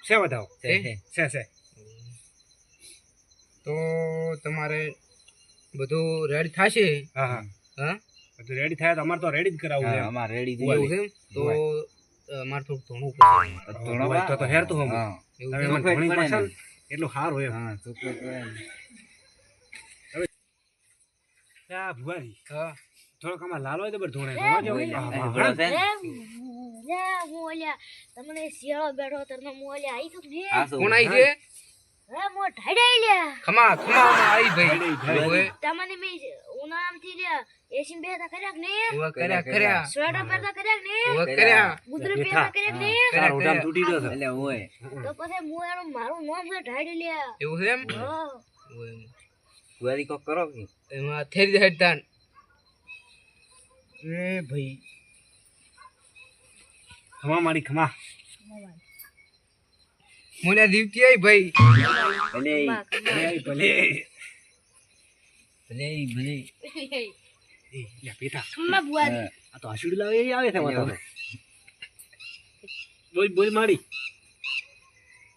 છે બતાવો છે તો તમારે બધું રેડી થશે. હા હા હા બધું રેડી થાય તો અમારે તો રેડી જ કરાવવું છે અમાર રેડી એવું થઈ છે એમ? તો અમારે થોડું ધોણું પડશે. તો હેરતું હમ એવું તમે છે? મને ઘણી પસંદ એટલું સારું એમ હા ચોકલેટ આ ભુવાજી હા થોડોક આમાં લાલ હોય તો બર ધોણે તમને શિયાળો બેઠો તમને મોલ્યા આવી તો ને કોણ આવી છે? હે મો ઢાઈ લ્યા ખમા આવી ભાઈ. ઓય, તમને મે ઉનામથી લ્યા એસી બે તા કર્યા કે ને ઓય કર્યા સ્વેટર પહેરતા કર્યા કે ને ઓય કર્યા ગુદરી પહેરતા કર્યા કે ને ઉડામ તૂટી ગયો છે એટલે હોય તો પછી મો એનું મારું નામ છે ઢાઈ લ્યા એવું છે એમ? હા ઓય, કુવારી કોક કરો કે એમાં થેરી હેડતાન એ ભાઈ ખમા મારી ખમા મને દીવતી આવી ભાઈ. ભલે ભલે ભલે ભલે એ લે પીતા ખમ્મા બુઆરી આ તો હસુડી લાવે એ આવે છે માતો બોલ મારી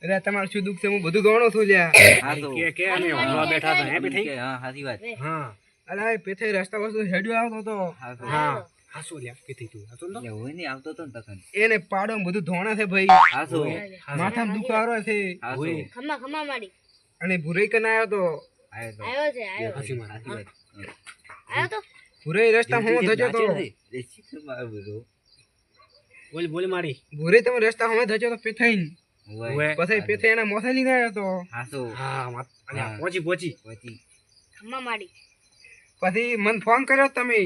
અરે તમારું શું દુઃખ છે? હું બધું ગણો છું લ્યા. હા તો કે અમે વાળવા બેઠા હતા હે પીઠી હા સાચી વાત હા અરે પેથે રસ્તા વસ્તુ હેડ્યો આવતો તો હા તો હા હાસો લ્યા પીઠી તું હાસો તો એટલે હોય ને આવતો તો ને તકન એને પાડો બધું ધોણા છે ભાઈ. હા તો માથામાં દુખારો છે હા તો હોય. ખમ્મા માડી અને ભૂરાઈ કન આવ્યો તો આયો તો આવ્યો છે આવ્યો હાસી માર સાચી વાત આવ્યો તો ભૂરાઈ રસ્તા હું ધજો તો એ શીખર મારું બધું બોલ મારી ભૂરાઈ તમે રસ્તા હું ધજો તો પેથાઈ હોય પછી પેથે એના મોથે લીધા આવ્યો તો હા તો હા અલ્યા પહોંચી પછી ખમ્મા માડી પછી મને ફોન કર્યો તમે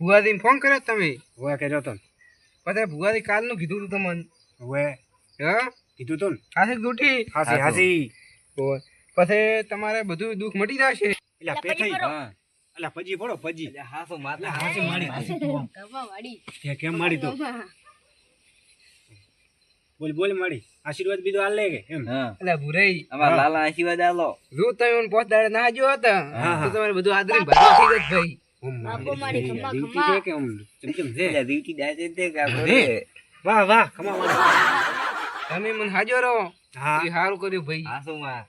ભુવાજીને ફોન કર્યો તમે હોય કે જો તો પછી ભુવાજી કાલનું કીધું તું તમને હોય હા કીધું તો ને હાથી દૂઠી હાસી પછી તમારે બધું દુઃખ મટી જશે. એટલે પેઠી હા અલ્યા પજી પડો પજી એટલે હા તો માથા હાસી મારી ખમ્મા માડી કે કેમ મારી તો બોલ મારી આશીર્વાદ બીજો આલ લે કે એમ હા એટલે ભૂરાઈ અમાર લાલા આશીર્વાદ આલો જો તમે મને પોત દાડે ના જો હતા હા, તો તમારે બધું આદરી ભરવા થઈ જત ભાઈ. બાપો મારી ખમ્મા દીવતી છે કે આમ ચમચમ છે એટલે દીવટી દાજે તે કે અરે. આપણે વાહ ખમા મારી તમે મને હાજો રહો હા એ સારું કર્યું ભાઈ. હાસો માં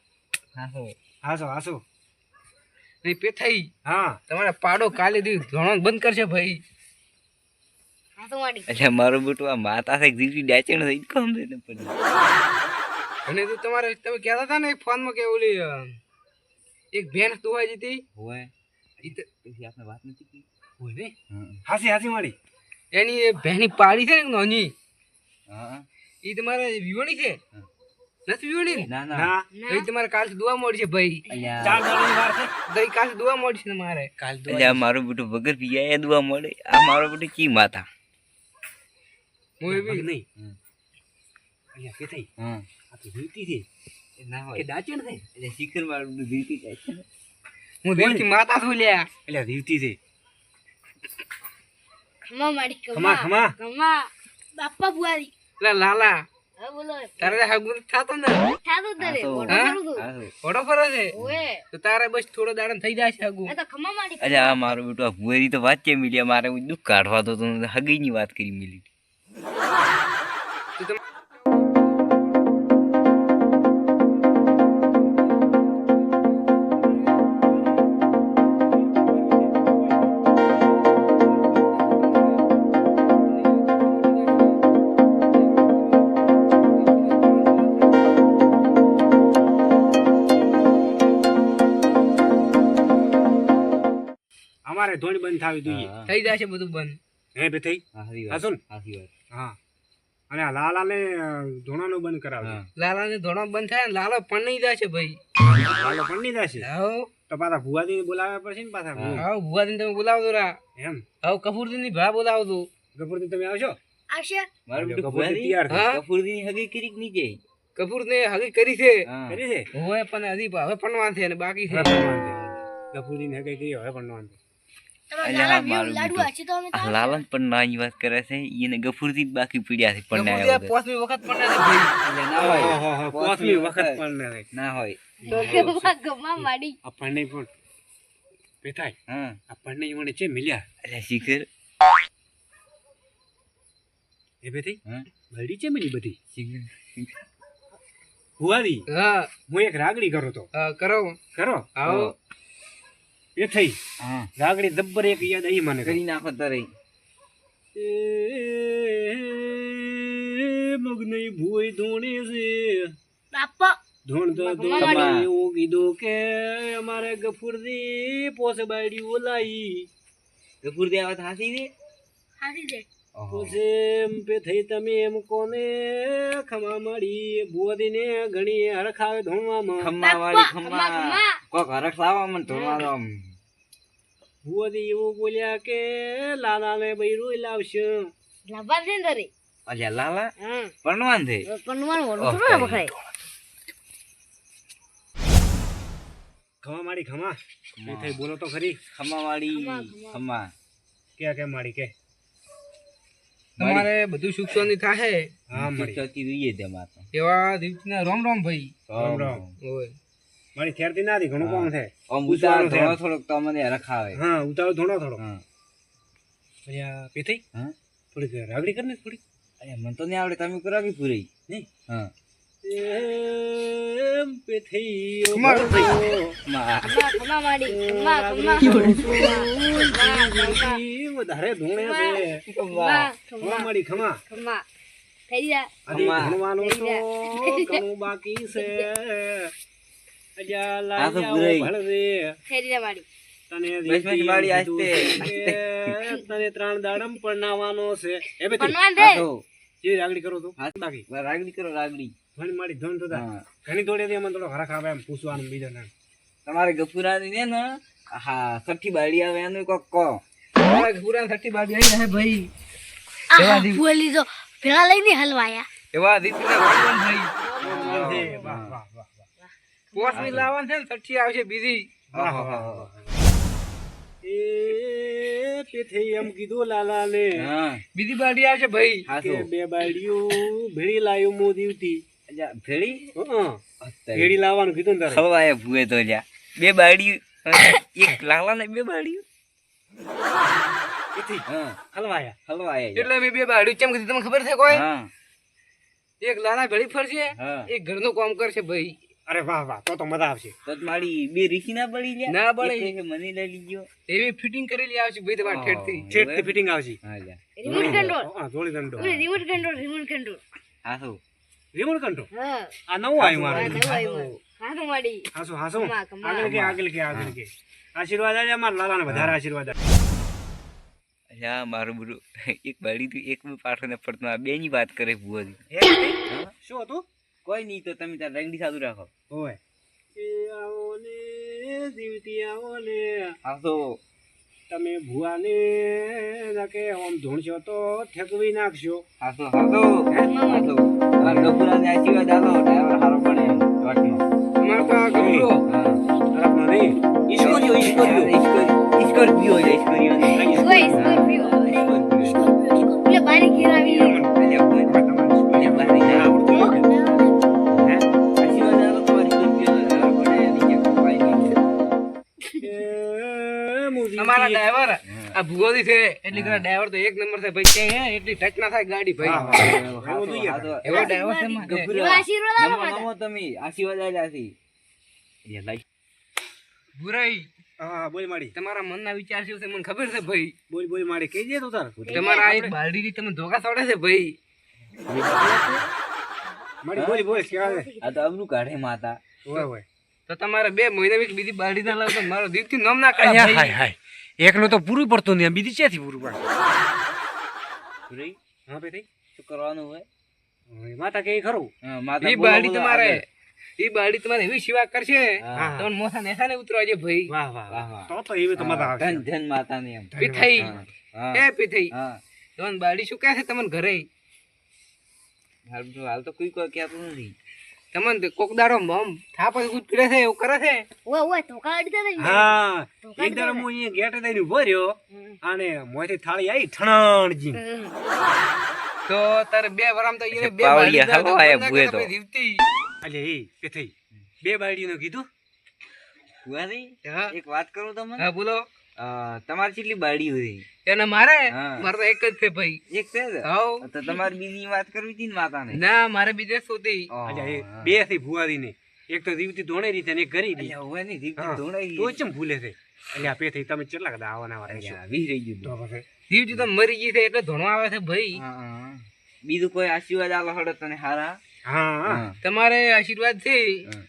હાસો નહીં પેથાઈ હા તમારે પાડો કાલે દી ધોણો બંધ કરશે ભાઈ. હાથો માડી એટલે મારું બેટું આ માતા છે દીવટી દાચણ થઈ કોમ દે ને પણ અને તો તમારે તમે કહેતા હતા ને ફોનમાં કે ઓલી એક ભેંસ દુવાઈ જતી હોય ઈ તો પછી આપણે વાત નથી કરી હોય ને હાસી મારી એની એ ભેંની પાડી છે ને નાની હા એ તમારે વિવણી છે નથી વિવણી ના ના ના તો ઈ તમારે કાલ દુવા મળશે ભાઈ. અલ્યા ચાર દાડાની વાર છે તો ઈ કાલ દુવા મળશે તમારે કાલ અલ્યા મારું બેટું વગર પીયા દુઆ મળે આ મારો બેટું કી માતા હું એવી નહીં અલ્યા કે થઈ હા આ તો દીવતી છે ના કે હોય દાચણ છે એટલે શિખર મારું બેટું દીવટી દાચણ હું દેવથી માતા છું લ્યા. એટલે દીવતી છે ખમ્મા માડી ખમા ખમ્મા બાપા બુઆરી એટલે લાલા હવે બોલો તારે હગું થતો ને થાતું તરે હાસો. મોટો હા? કરું તું હાસો ફોટો ફરે છે ઓએ તો તારે બસ થોડો દાડો થઈ જાય છે હગું. આ તો ખમ્મા માડી અલ્યા આ મારું બેટું આ ભુવેરી તો વાત છે મિલ્યા મારે હું દુઃખ કાઢવા તો હગીની વાત કરી મિલી તો તમે અમારે ધોણી બંધ થાવી જોઈએ થઈ જાય છે બધું બંધ. હે બે થઈ હાસી હાસો ને વાત હા અને આ લાલાને ધોણાનું બંધ કરાવજો હા લાલાને ધોણો બંધ થાય ને લાલો પણ નહીં જાય છે ભાઈ. લાલો પણ નહીં થશે હાઉ તો પાછા ભુવાજી બોલાવ્યા પડશે ને પાછા હાઉ ભુવાજીને તમે બોલાવજો રા. એમ હાઉ કપૂરજીની ભા બોલાવજો. ગફુરથી તમે આવશો આવશે મારું બેટું ગફુરથી ભુવેરી તૈયાર છે હા કપૂરની હગી કરી કે નીચે કપૂરને હગી કરી છે હા કરી છે હોય પણ હજી હવે પણ છે અને બાકી છે. ગફુરજીને હે કઈ હવે પણ વાંધો તમારા અલ્યા, લાલા મારું લાડુ બેટું. હશે તો અમે આ લાલન પણ નાની વાત કરે છે એને ગફુરથી જ બાકી પીડ્યા છે પણ ના કપૂરજી પોસમી વખત પણ નથી ભાઈ. ના હોય પાંચમી વખત પણ નહીં ના હોય ગમ્મા માડી આપણને પણ પેથાય હા આપણને મને છે મિલ્યા અલ્યા શિખર એ બે થઈ હા બળી છે મિલી બધી શિખર ભુવાજી હા હું એક રાગડી કરું તો કરો કરો આવો એ થઈ હા રાગડી દબ્બર એક યાદ આવી મને કરી નાખો તરે મગની ભૂઈ ધોણે છે બાપા ધોણ તો ધોણી એવું કીધું કે અમારે ગફુરજી પોસ બાયડી ઓલાઈ ગફુર દેવા હાસી દે હાસી દે પોસે એમ પે થઈ તમે એમ કોને ખમા માડી ભુવાજીને ઘણી હરખાવે ધોણવામાં ખમ્મા વાળી ખમ્મા, ખમ્મા ખમ્મા. કોક હરખ લાવવા મને ધોવાનો આમ ભુવાજી એવું બોલ્યા કે લાલાને બૈરું લાવશે લાભા છે ને રે અલ્યા લાલા હા પરણવાન થઈ પનવાનું વળું થોડું ને પકડાય ખમા માડી ખમા એ થઈ બોલો તો ખરી ખમ્મા વાળી ખમ્મા, ખમ્મા. ખમ્મા કે માડી કે તમારે બધું સુખ શાંતિ થાય હા માડી ચોથી જોઈએ તેમાં તો એવા દિવસના રામ રામ ભાઈ રામ રામ. ઓય મારી થેરતી ના હતી ઘણું કામ છે આમ પૂછવાનું ઉતાર છે. ધોળો થોડોક તો મને હરખ આવે હા ઉતારો ધોણો થોડો હા પછી આ પેથઈ હા થોડીક રાગડી કરી ને થોડી અલ્યા મને તો નહીં આવડે તમે કરો કે પૂરી નહીં હા એમ પેથઈ ઓ ખમા. ભરતો. માં ખમા માડી ખમા ખમા રાગડી વધારે ધોણે છે ખમા ખમા માડી ખમા ખમા થઈ જા હજી ખમા. ભણવાનું તો ઘણું બાકી છે અજા આ તો લાગ્યા ભૂરાઈ. ભણવે થઈ જા માડી તને બસ બસ માડી કીધું આસ્તે, કે તને 3 દાડમ પરણાવવાનો છે એ બેટી પનવાન આ રે તો જે રાગડી કરો તો હા. બાકી રાગડી કરો રાગડી ઘણી માડી ધન તો હા ઘણી દોડે મને થોડો હરખ આવે એમ પૂછવાનું બીજો ને તમારે ગફુરાની ને હા છઠ્ઠી બાળી આવે એનું કોક કહો તમારા પૂરા 30 બાજુ આવી રહે ભાઈ આ ફૂલી તો પેલા લઈને હલવાયા એવા દિવસના રામ રામ ભાઈ વાહ વાહ વાહ વાહ પોસમી લાવવાનું છે ને 30 આવશે બીજી વાહ વાહ વાહ. એ પેથઈ એમ કીધું લાલાને હા બીજી બાડી આવશે ભાઈ હા કે તો 2 બાયડીઓ ભેળી લાયો મો દીવતી અલ્યા ભેળી ભેળી લાવવાનું કીધું ને તારે ખવાય ભૂએ તો લ્યા બે બાળી એક લાલા ને બે બાળી પેથઈ હા હલવાયા હલવાય એટલે મેં બે બાડી ચમ કીધી તમને ખબર છે કોઈ હા એક લાલા ભેળી ફરશે હા એક ઘરનું કામ કરશે ભાઈ અરે વાહ વાહ તો મજા આવશે તો જ મારી બે રીસી ના બળી લ્યા ના બળે. એક કહે મને લઈ લીજો એવી ફિટિંગ કરેલી આવશે ભાઈ તમારા ઠેઠથી છેટથી ફિટિંગ આવશે હા લ્યા રિમોટ કંટ્રોલ હા જોડી દંડો રિમોટ કંટ્રોલ હા તો રિમોટ કંટ્રોલ હા આ નવું આવ્યું આ મારું નવું આવ્યું હા તો માડી હાસો હાસો ખમા, ખમા. આગળ કે આશીર્વાદ આલે અમારા લાલાને વધારે આશીર્વાદ આલે અલ્યા મારું બધું એક બાળી તું એક પાઠો ને પડતો આ બે ની વાત કરે ભૂવાજી શું હતું કોઈ નહીં તો તમે ત્યાં રંગડી સાદું રાખો ઓય એ આવો ને જીવતી આવો ને હા તો તમે ભુવાને કે આમ ધૂણશો તો ઠેકવી નાખશો હા તો તમારા ગફુરાને આશીર્વાદ આલો ડ્રાઈવર સારો પડે એમ વાતમાં. અમારે તો આ ગમરો હા તરફનો નહીં ઈશ્વરીઓ સ્કોર્પિયો છે ઓય સ્કોર્પિયો પેલા બારી ઘેર આવી અમારા ડ્રાઈવર આ ભૂગોળી છે એટલે કે ડ્રાઈવર તો એક નંબર છે ભાઈ કે હે એટલી ટચ ના થાય ગાડી ભાઈ એવો ડ્રાઈવર છે મારે. એવા આશીર્વાદ આપો નમો માતા. નમો તમે આશીર્વાદ આલ્યા છે એ લાઈ ભુરાઈ હા બોલ માડી તમારા મનના વિચાર શું છે મને ખબર છે ભાઈ બોલ માડી કહી દે તો તાર તમારા એક બાલડીથી તમે ધોકા છોડે છે ભાઈ માડી બોલ કેવા છે આ તો અબરું કાઢે માતા ઓય તો તમારે 2 મહિના બીજી બાલડી ના લાવતો મારો દીકથી નામ ના કાઢે ભાઈ. હાય એકનું તો પૂરું પડતું નહીં બીજી ક્યાંથી પૂરું પડે પૂરી હા ભાઈ શું કરવાનું હોય માતા કે ખરું હા, માતા ઈ બોલો, બાલડી બોલો, તમારે આગળ. ઈ બાલડી તમારે એવી સેવા કરશે હા. તમને મોસા નેસા ને ઉતરવાજે ભાઈ વાહ વાહ વાહ, વાહ. તો એવી તો મજા ધન આવશે ધન માતાની એમ પીઠાઈ હા, એ પીઠાઈ હા. તમને બાલડી શું કહે છે તમને ઘરે હાલ તો કોઈ કોઈ કહેતું નથી તમને કોક દાડો મમ થાપ કુછ પીડે છે એવું કરે છે ઓય ઓય ધોકા અડતા હતા ને. હા ધોકા એક દાડો અડતા હું અહીંયા ગેટ દઈને ઉભો રહ્યો હમ. અને મોંથી થાળી આવી ઠણણજી તો તારે 2 વરામ તો એને 2 પાવડિયા બાલડી હલવાયા ભૂએ તો. દીવતી એટલે એ કે થઈ બે બાયડીનું કીધું ભુવાજી, હા એક વાત કરું તમને હા બોલો તમારે કેટલી બાડી હતી? એને મારે હા. મારે તો એક જ છે ભાઈ. એક છે જ? હાઉ. તો તમારે બીજી વાત કરવી હતી ને માતાને? ના મારે બીજે શોધી. અલ્યા એ બે થી ભુવાદી ને એક તો દીવતી ધોણે રીતે ને એક ઘરી દી અલ્યા, હવે નહીં, દીકરી હા. ધોણાઈ તો ગઈ. ચમ ભૂલે છે અલ્યા પે થઈ તમે કેટલા કદા આવવાના વાળા છો અલ્યા, વિહરાઈ ગયું તો તું. પછી જીવજી તો મરી ગઈ છે એટલે ધોણવા આવે છે ભાઈ. હા, હા. બીજું કોઈ આશીર્વાદ આલો હળો તને હારા? હા હા હા, તમારે આશીર્વાદ છે હા,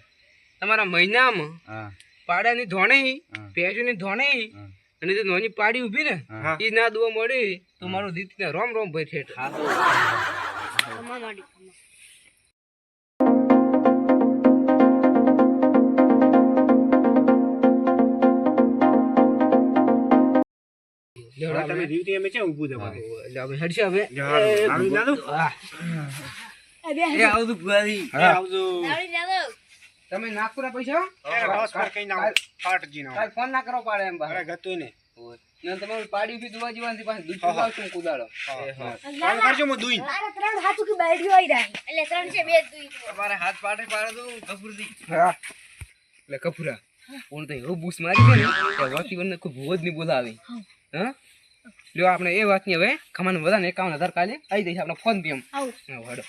તમારા મહિનામાં હા, પાડાની ધોણે હા. ભેંસોની ધોણે હા. અને જે નોની પાડી ઊભી ને હા. એ ના દુવા મળી તો મારું દીકરીને રોમ રોમ ભાઈ ઠેઠ. હા, તો ખમા માડી ખમા. હવે તમે દીવતી અમે ચમ ઊભું દવા એટલે હવે હડશે હવે. આવી દાદુ હા. એ બે એ આવતું ભુવાજી. આવજો દાડી દાદો. તમે નાગપુરા પૈસા બસ પર કઈ ના ફાટજી ના કાલ ફોન ના કરો પાડે એમ બહાર. અરે ગતું ને ને તમારું પાડી ઉભી દુવા જીવાની પાસે દૂધ પીવડાવશું કુદાડો. કાલ કરજો મો દુઈ મારે ત્રણ હાથું કે બાયડીઓ આઈ રહી. એટલે ત્રણ છે બે જ દુઈ. તમારે હાથ પાડે પાડે તો કપૂરથી. હા. એટલે કપૂરા કોણ તો એવું બૂસ મારી છે ને કે વાતી વનને કોઈ ભૂવો જ નહીં બોલાવી. હા લ્યો આપણે એ વાતની હવે ખમાને બધાને 51,000 કાલે આવી જઈશ આપણે ફોન પી એમ. આવું. હા, વાડો.